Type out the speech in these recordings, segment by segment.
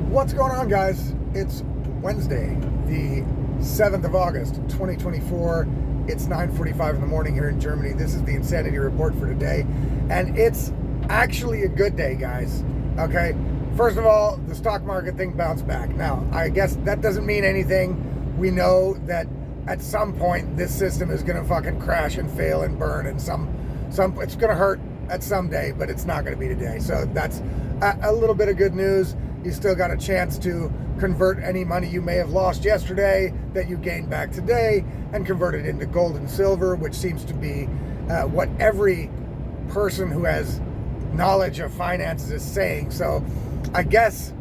What's going on, guys? It's Wednesday, the 7th of August, 2024. It's 9:45 in the morning here in Germany. This is the Insanity Report for today, and it's actually a good day, guys. Okay? First of all, the stock market thing bounced back. Now, I guess that doesn't mean anything. We know that at some point this system is going to fucking crash and fail and burn, and some it's going to hurt at some day, but it's not going to be today. So that's a little bit of good news. You still got a chance to convert any money you may have lost yesterday that you gained back today and convert it into gold and silver, which seems to be what every person who has knowledge of finances is saying. So I guess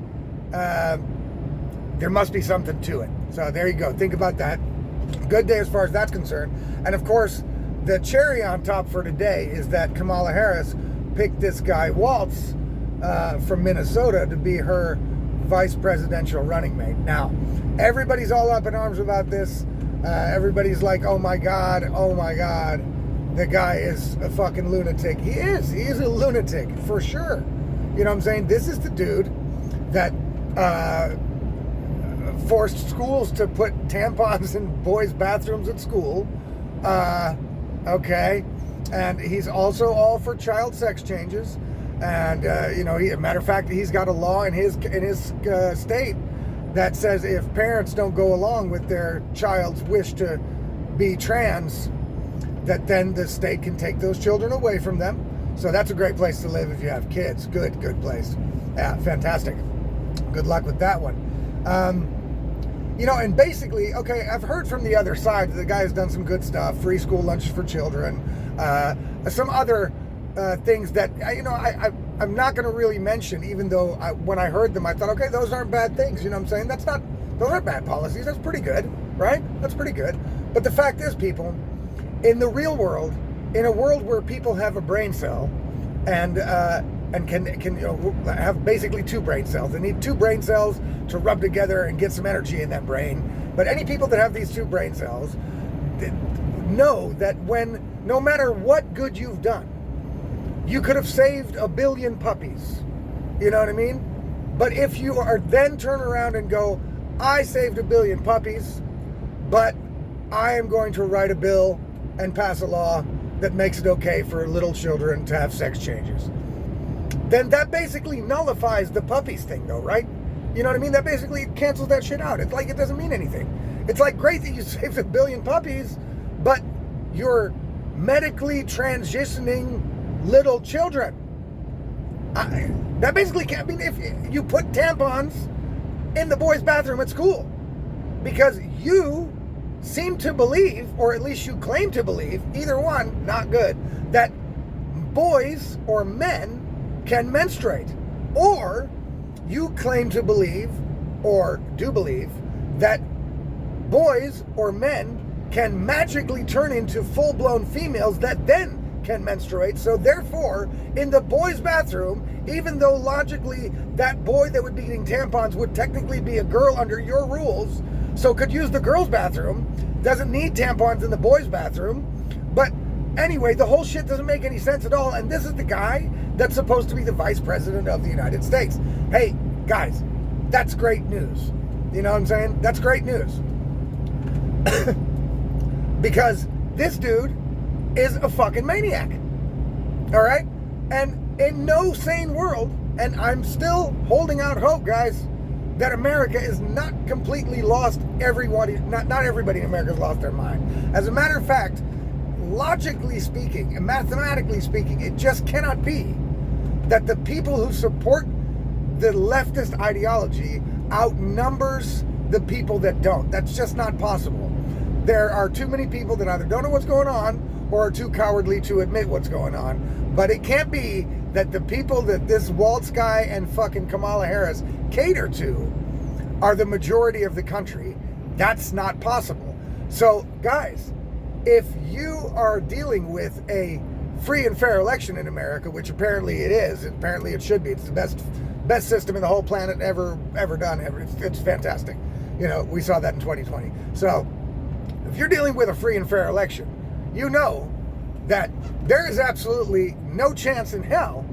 there must be something to it. So there you go. Think about that. Good day as far as that's concerned. And of course, the cherry on top for today is that Kamala Harris picked this guy, Walz, from Minnesota to be her vice presidential running mate. Now, everybody's all up in arms about this. Everybody's like, oh my God, the guy is a fucking lunatic. He is a lunatic, for sure. You know what I'm saying? This is the dude that forced schools to put tampons in boys' bathrooms at school. Okay. And he's also all for child sex changes. And, matter of fact, he's got a law in his state that says if parents don't go along with their child's wish to be trans, that then the state can take those children away from them. So that's a great place to live if you have kids. Good place. Yeah, fantastic. Good luck with that one. And basically, okay, I've heard from the other side that the guy has done some good stuff, free school lunches for children, some other things that, I'm not going to really mention, even though when I heard them, I thought, okay, those aren't bad things. You know what I'm saying? Those aren't bad policies. That's pretty good, right? That's pretty good. But the fact is, people, in the real world, in a world where people have a brain cell and can have basically two brain cells. They need two brain cells to rub together and get some energy in that brain. But any people that have these two brain cells know that no matter what good you've done, you could have saved 1 billion puppies. You know what I mean? But if you are then turn around and go, I saved 1 billion puppies, but I am going to write a bill and pass a law that makes it okay for little children to have sex changes, then that basically nullifies the puppies thing, though, right? You know what I mean? That basically cancels that shit out. It's like it doesn't mean anything. It's like, great that you saved 1 billion puppies, but you're medically transitioning little children. That basically can't mean if you put tampons in the boys' bathroom at school because you seem to believe, or at least you claim to believe, either one, not good, that boys or men can menstruate, or you claim to believe, or do believe, that boys or men can magically turn into full-blown females that then can menstruate. So therefore, in the boys' bathroom, even though logically that boy that would be eating tampons would technically be a girl under your rules, so could use the girls' bathroom, doesn't need tampons in the boys' bathroom. But anyway, the whole shit doesn't make any sense at all. And this is the guy that's supposed to be the vice president of the United States. Hey, guys, that's great news. You know what I'm saying? That's great news. Because this dude is a fucking maniac. All right? And in no sane world, and I'm still holding out hope, guys, that America is not completely lost. Not everybody in America has lost their mind. As a matter of fact, logically speaking and mathematically speaking, it just cannot be that the people who support the leftist ideology outnumbers the people that don't. That's just not possible. There are too many people that either don't know what's going on or are too cowardly to admit what's going on. But it can't be that the people that this Walz guy and fucking Kamala Harris cater to are the majority of the country. That's not possible. So, guys, if you are dealing with a free and fair election in America, which apparently it is, apparently it should be, it's the best system in the whole planet ever done. It's fantastic. We saw that in 2020. So, if you're dealing with a free and fair election, you know that there is absolutely no chance in hell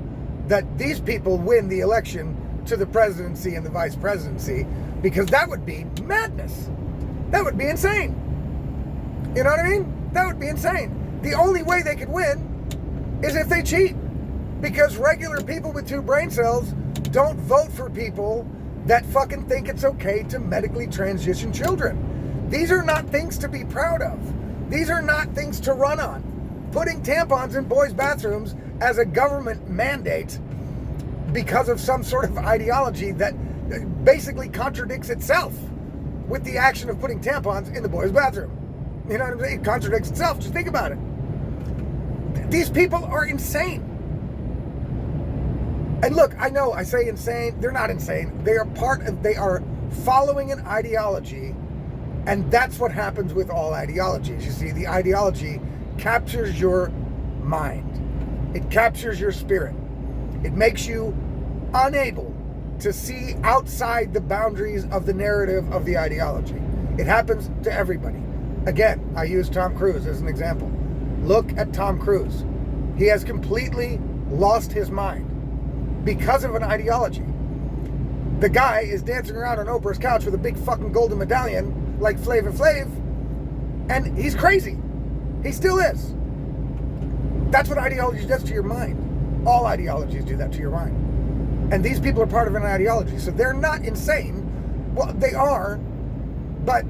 that these people win the election to the presidency and the vice presidency, because that would be madness. That would be insane. You know what I mean? That would be insane. The only way they could win is if they cheat, because regular people with 2 brain cells don't vote for people that fucking think it's okay to medically transition children. These are not things to be proud of. These are not things to run on. Putting tampons in boys' bathrooms as a government mandate because of some sort of ideology that basically contradicts itself with the action of putting tampons in the boys' bathroom. You know what I'm saying? It contradicts itself. Just think about it. These people are insane. And look, I know I say insane. They're not insane. They are following an ideology, and that's what happens with all ideologies. You see, the ideology captures your mind. It captures your spirit. It makes you unable to see outside the boundaries of the narrative of the ideology. It happens to everybody. Again, I use Tom Cruise as an example. Look at Tom Cruise. He has completely lost his mind because of an ideology. The guy is dancing around on Oprah's couch with a big fucking golden medallion like Flavor Flav, and he's crazy. He still is. That's what ideology does to your mind. All ideologies do that to your mind. And these people are part of an ideology, so they're not insane. Well, they are, but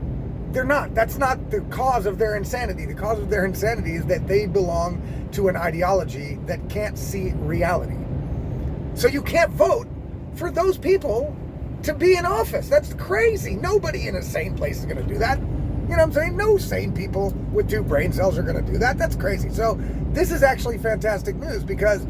they're not. That's not the cause of their insanity. The cause of their insanity is that they belong to an ideology that can't see reality. So you can't vote for those people to be in office. That's crazy. Nobody in a sane place is going to do that. You know what I'm saying? No sane people with 2 brain cells are going to do that. That's crazy. So this is actually fantastic news because,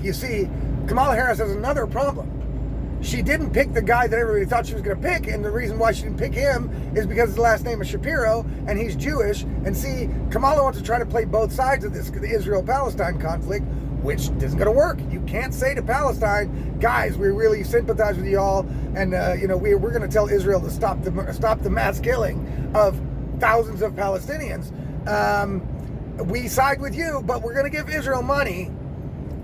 you see, Kamala Harris has another problem. She didn't pick the guy that everybody thought she was going to pick, and the reason why she didn't pick him is because his last name is Shapiro, and he's Jewish. And see, Kamala wants to try to play both sides of this, the Israel-Palestine conflict, which isn't going to work. You can't say to Palestine, guys, we really sympathize with y'all, and we're going to tell Israel to stop the mass killing of thousands of Palestinians. We side with you, but we're going to give Israel money,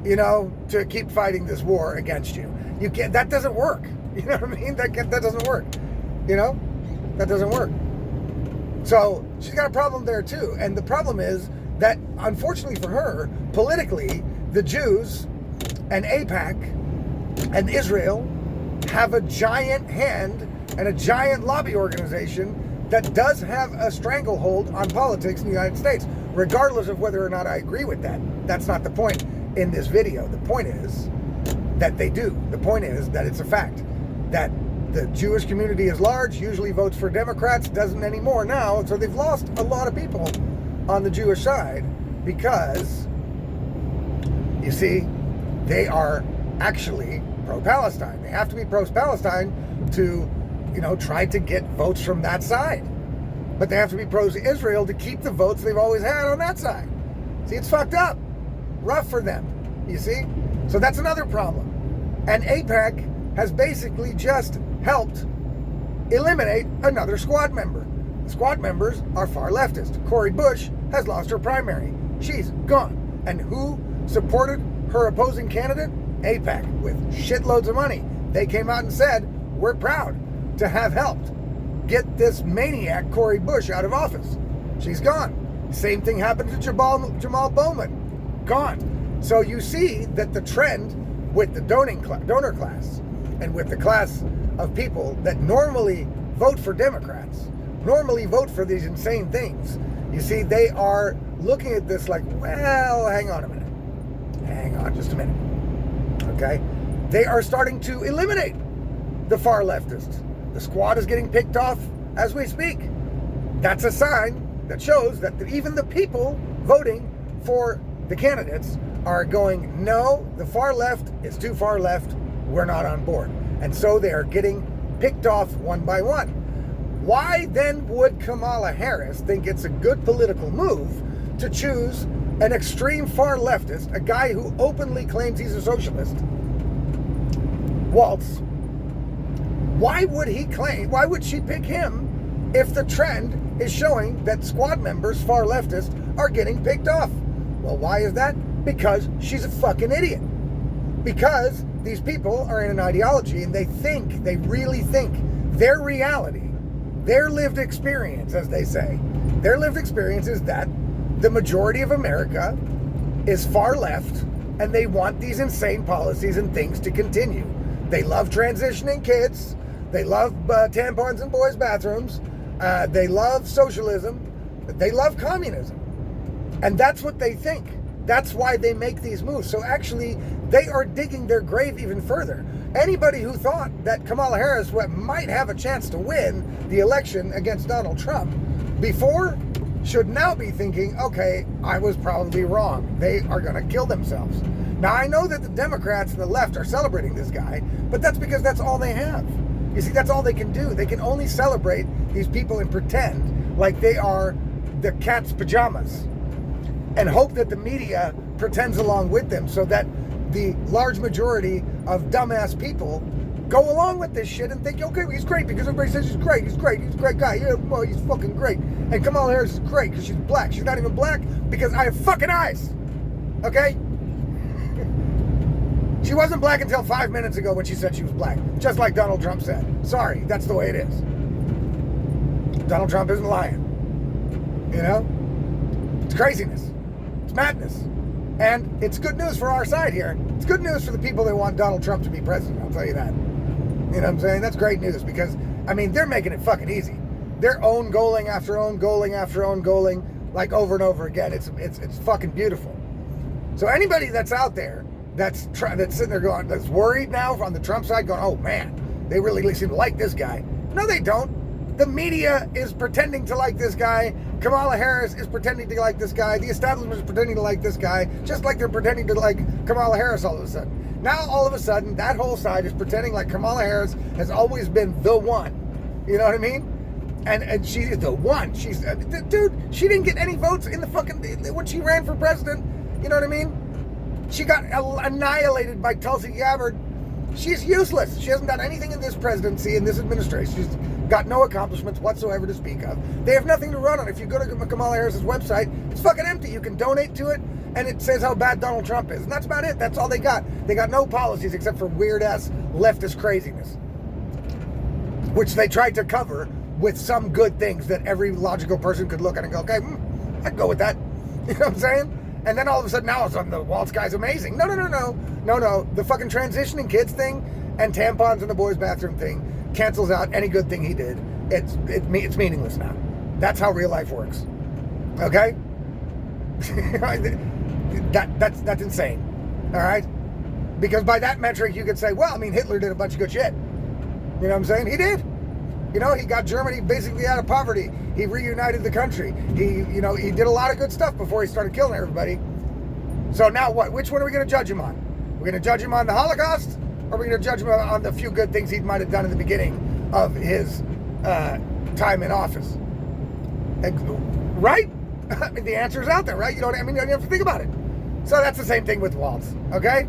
to keep fighting this war against you. You can't. That doesn't work. You know what I mean? That doesn't work. That doesn't work. So she's got a problem there too, and the problem is that, unfortunately for her, politically, the Jews and AIPAC and Israel have a giant hand and a giant lobby organization that does have a stranglehold on politics in the United States, regardless of whether or not I agree with that. That's not the point in this video. The point is that they do. The point is that it's a fact that the Jewish community is large, usually votes for Democrats, doesn't anymore now, so they've lost a lot of people on the Jewish side because, you see, they are actually pro-Palestine. They have to be pro-Palestine to, try to get votes from that side. But they have to be pro-Israel to keep the votes they've always had on that side. See, it's fucked up. Rough for them, you see? So that's another problem. And AIPAC has basically just helped eliminate another squad member. The squad members are far leftist. Cori Bush has lost her primary. She's gone. And who supported her opposing candidate? AIPAC, with shitloads of money. They came out and said, we're proud to have helped get this maniac Cori Bush out of office. She's gone. Same thing happened to Jamal Bowman. Gone. So you see that the trend with the donor class and with the class of people that normally vote for Democrats, normally vote for these insane things, you see, they are looking at this like, well, hang on a minute. Hang on just a minute. Okay? They are starting to eliminate the far leftists. The squad is getting picked off as we speak. That's a sign that shows that even the people voting for the candidates are going, no, the far left is too far left, we're not on board. And so they are getting picked off one by one. Why then would Kamala Harris think it's a good political move to choose an extreme far leftist, a guy who openly claims he's a socialist? Walz. Why would she pick him if the trend is showing that squad members, far leftists, are getting picked off? Well, why is that? Because she's a fucking idiot. Because these people are in an ideology, and they really think their reality, their lived experience, as they say, their lived experience is that the majority of America is far left, and they want these insane policies and things to continue. They love transitioning kids. They love tampons in boys' bathrooms. They love socialism. They love communism. And that's what they think. That's why they make these moves. So actually, they are digging their grave even further. Anybody who thought that Kamala Harris might have a chance to win the election against Donald Trump before should now be thinking, okay, I was probably wrong. They are going to kill themselves. Now, I know that the Democrats and the left are celebrating this guy, but that's because that's all they have. You see, that's all they can do. They can only celebrate these people and pretend like they are the cat's pajamas and hope that the media pretends along with them so that the large majority of dumbass people go along with this shit and think, okay, he's great because everybody says he's great, he's great, he's a great guy, yeah, well, he's fucking great. And Kamala Harris is great because she's black. She's not even black because I have fucking eyes, okay? She wasn't black until 5 minutes ago when she said she was black, just like Donald Trump said. Sorry, that's the way it is. Donald Trump isn't lying. You know? It's craziness. It's madness. And it's good news for our side here. It's good news for the people that want Donald Trump to be president, I'll tell you that. You know what I'm saying? That's great news because, I mean, they're making it fucking easy. They're own goaling after own goaling after own goaling, like over and over again. It's fucking beautiful. So anybody that's out there that's sitting there going, that's worried now on the Trump side going, oh man, they really seem to like this guy. No, they don't. The media is pretending to like this guy. Kamala Harris is pretending to like this guy. The establishment is pretending to like this guy, just like they're pretending to like Kamala Harris all of a sudden. Now, all of a sudden, that whole side is pretending like Kamala Harris has always been the one. You know what I mean? And she is the one. She's, dude, she didn't get any votes in the fucking, when she ran for president. You know what I mean? She got annihilated by Tulsi Gabbard. She's useless. She hasn't done anything in this presidency, in this administration. She's got no accomplishments whatsoever to speak of. They have nothing to run on. If you go to Kamala Harris's website, it's fucking empty. You can donate to it, and it says how bad Donald Trump is. And that's about it. That's all they got. They got no policies except for weird-ass leftist craziness, which they tried to cover with some good things that every logical person could look at and go, okay, I'd go with that. You know what I'm saying? And then all of a sudden now it's on the Walz guy's amazing. No. The fucking transitioning kids thing and tampons in the boys' bathroom thing cancels out any good thing he did. It's meaningless now. That's how real life works. Okay? that's insane. All right? Because by that metric you could say, well, I mean, Hitler did a bunch of good shit. You know what I'm saying? He did. You know, he got Germany basically out of poverty. He reunited the country. He did a lot of good stuff before he started killing everybody. So now what? Which one are we going to judge him on? We're going to judge him on the Holocaust, or are we going to judge him on the few good things he might have done in the beginning of his time in office? And, right? I mean, the answer is out there, right? You don't have to think about it. So that's the same thing with Walz, okay?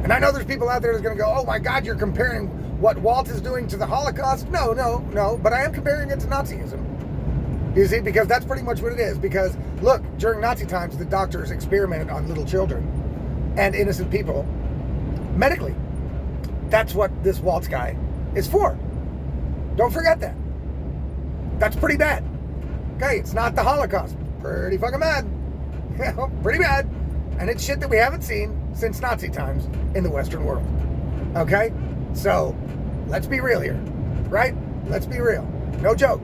And I know there's people out there that's going to go, oh my God, you're comparing what Walz is doing to the Holocaust. No, but I am comparing it to Nazism. You see, because that's pretty much what it is. Because, look, during Nazi times, the doctors experimented on little children and innocent people medically. That's what this Walz guy is for. Don't forget that. That's pretty bad. Okay, it's not the Holocaust. Pretty fucking bad. Pretty bad. And it's shit that we haven't seen since Nazi times in the Western world. Okay? So, let's be real here, right? Let's be real. No joke.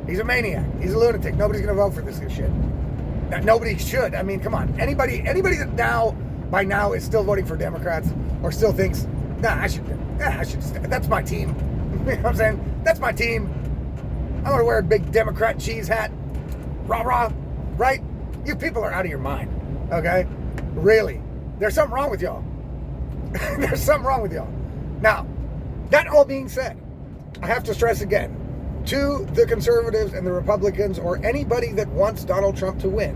He's a maniac. He's a lunatic. Nobody's going to vote for this shit. Nobody should. I mean, come on. Anybody that by now is still voting for Democrats or still thinks, I should, that's my team. You know what I'm saying? That's my team. I'm going to wear a big Democrat cheese hat. Rah, right? You people are out of your mind, okay? Really. There's something wrong with y'all. There's something wrong with y'all. Now, that all being said, I have to stress again, to the conservatives and the Republicans or anybody that wants Donald Trump to win,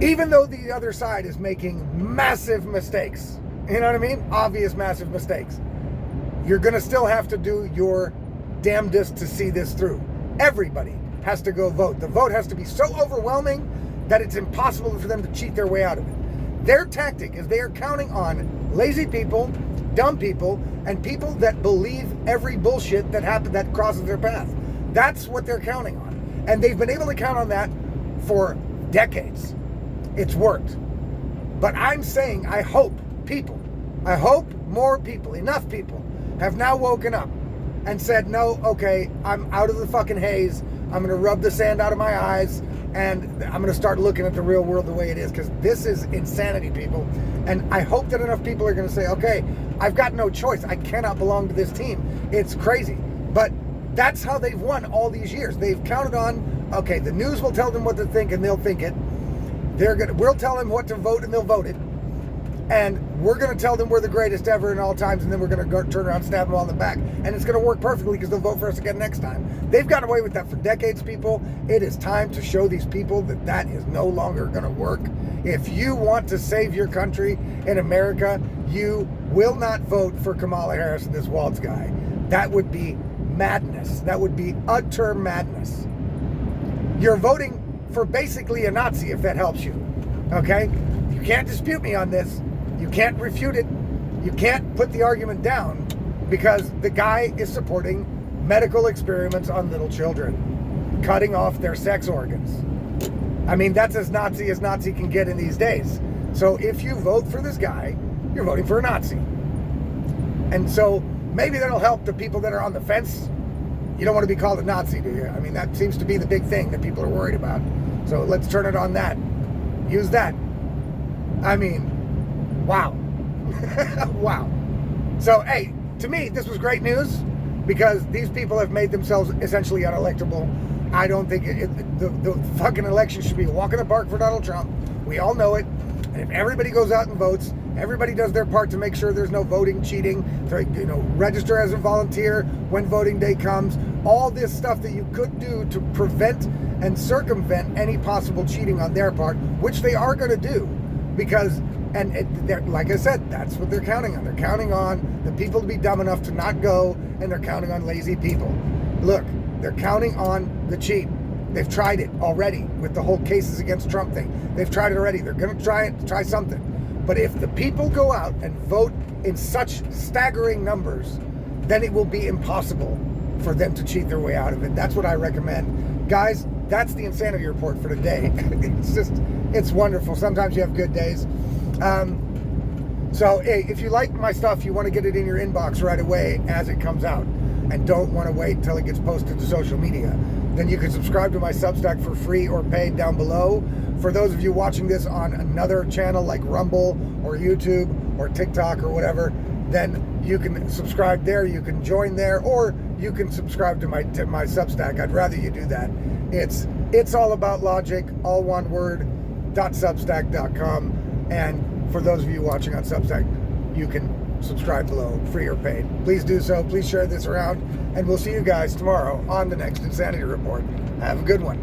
even though the other side is making massive mistakes, you know what I mean? Obvious massive mistakes, you're going to still have to do your damnedest to see this through. Everybody has to go vote. The vote has to be so overwhelming that it's impossible for them to cheat their way out of it. Their tactic is they are counting on lazy people, dumb people, and people that believe every bullshit that crosses their path. That's what they're counting on. And they've been able to count on that for decades. It's worked. But I'm saying, I hope more people, enough people, have now woken up and said, no, okay, I'm out of the fucking haze. I'm going to rub the sand out of my eyes, and I'm going to start looking at the real world the way it is, because this is insanity, people. And I hope that enough people are going to say, okay, I've got no choice. I cannot belong to this team. It's crazy. But that's how they've won all these years. They've counted on, okay, the news will tell them what to think, and they'll think it. We'll tell them what to vote, and they'll vote it. And we're going to tell them we're the greatest ever in all times, and then we're going to turn around and stab them all in the back. And it's going to work perfectly because they'll vote for us again next time. They've gotten away with that for decades, people. It is time to show these people that that is no longer going to work. If you want to save your country in America, you will not vote for Kamala Harris and this Walz guy. That would be madness. That would be utter madness. You're voting for basically a Nazi, if that helps you. Okay? You can't dispute me on this. You can't refute it. You can't put the argument down, because the guy is supporting medical experiments on little children, cutting off their sex organs. I mean, that's as Nazi can get in these days. So if you vote for this guy, you're voting for a Nazi. And so maybe that'll help the people that are on the fence. You don't want to be called a Nazi, do you? I mean, that seems to be the big thing that people are worried about. So let's turn it on that. Use that. I mean, wow. Wow. So, hey, to me, this was great news, because these people have made themselves essentially unelectable. I don't think the fucking election should be a walk in the park for Donald Trump. We all know it. And if everybody goes out and votes, everybody does their part to make sure there's no voting cheating, to, register as a volunteer when voting day comes, all this stuff that you could do to prevent and circumvent any possible cheating on their part, which they are going to do, because, like I said, that's what they're counting on. They're counting on the people to be dumb enough to not go, and they're counting on lazy people. Look, they're counting on the cheat. They've tried it already with the whole cases against Trump thing. They've tried it already. They're going to try something. But if the people go out and vote in such staggering numbers, then it will be impossible for them to cheat their way out of it. That's what I recommend. Guys, that's the Insanity Report for today. It's wonderful. Sometimes you have good days. So, hey, if you like my stuff, you want to get it in your inbox right away as it comes out, and don't want to wait until it gets posted to social media, then you can subscribe to my Substack for free or paid down below. For those of you watching this on another channel like Rumble or YouTube or TikTok or whatever, then you can subscribe there. You can join there, or you can subscribe to my Substack. I'd rather you do that. It's all about logic, all one word, .substack.com. And for those of you watching on Substack, you can subscribe below, free or paid. Please do so. Please share this around, and we'll see you guys tomorrow on the next Insanity Report. Have a good one.